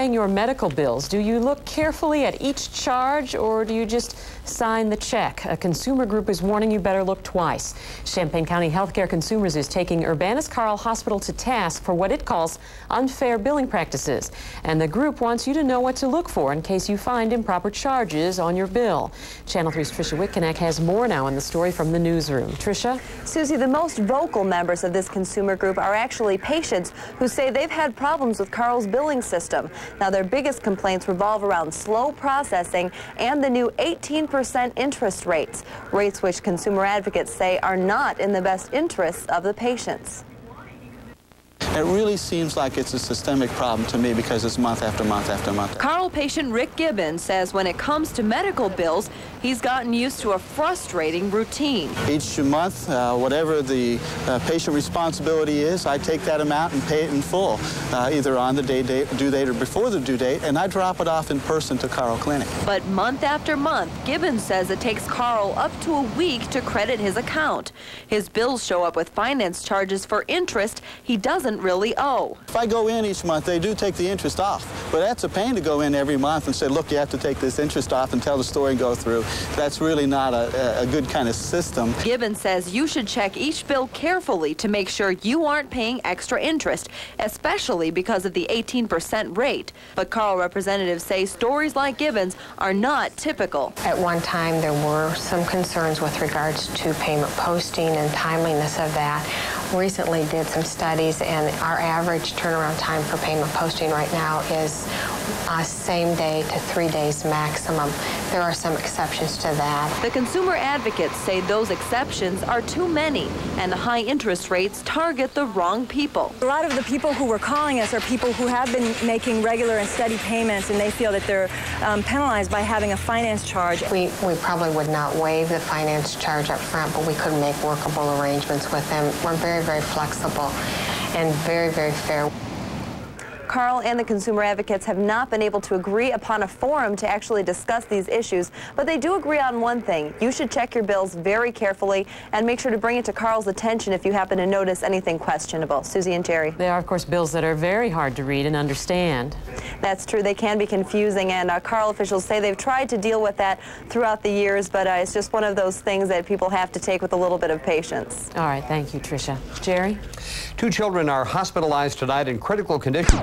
paying your medical bills, do you look carefully at each charge or do you just sign the check? A consumer group is warning you better look twice. Champaign County Healthcare Consumers is taking Urbanus-Carle Hospital to task for what it calls unfair billing practices. And the group wants you to know what to look for in case you find improper charges on your bill. Channel 3's Tricia Witkenack has more now on the story from the newsroom. Tricia? Susie, the most vocal members of this consumer group are actually patients who say they've had problems with Carle's billing system. Now, their biggest complaints revolve around slow processing and the new 18% interest rates which consumer advocates say are not in the best interests of the patients. It really seems like it's a systemic problem to me because it's month after month after month. Carle patient Rick Gibbons says when it comes to medical bills, he's gotten used to a frustrating routine. Each month, whatever the patient responsibility is, I take that amount and pay it in full, either on the due date or before the due date, and I drop it off in person to Carle Clinic. But month after month, Gibbons says it takes Carle up to a week to credit his account. His bills show up with finance charges for interest he doesn't really owe. If I go in each month, they do take the interest off. But that's a pain to go in every month and say, look, you have to take this interest off and tell the story and go through. That's really not a good kind of system. Gibbons says you should check each bill carefully to make sure you aren't paying extra interest, especially because of the 18% rate. But Carle representatives say stories like Gibbons are not typical. At one time, there were some concerns with regards to payment posting and timeliness of that. Recently did some studies, and our average turnaround time for payment posting right now is same day to 3 days maximum. There are some exceptions to that. The consumer advocates say those exceptions are too many, and the high interest rates target the wrong people. A lot of the people who were calling us are people who have been making regular and steady payments, and they feel that they're penalized by having a finance charge. We probably would not waive the finance charge up front, but we could make workable arrangements with them. We're very, very flexible and very, very fair. Carle and the consumer advocates have not been able to agree upon a forum to actually discuss these issues, but they do agree on one thing. You should check your bills very carefully and make sure to bring it to Carle's attention if you happen to notice anything questionable. Susie and Jerry. There are, of course, bills that are very hard to read and understand. That's true. They can be confusing, and Carle officials say they've tried to deal with that throughout the years, but it's just one of those things that people have to take with a little bit of patience. All right. Thank you, Tricia. Jerry? 2 children are hospitalized tonight in critical condition.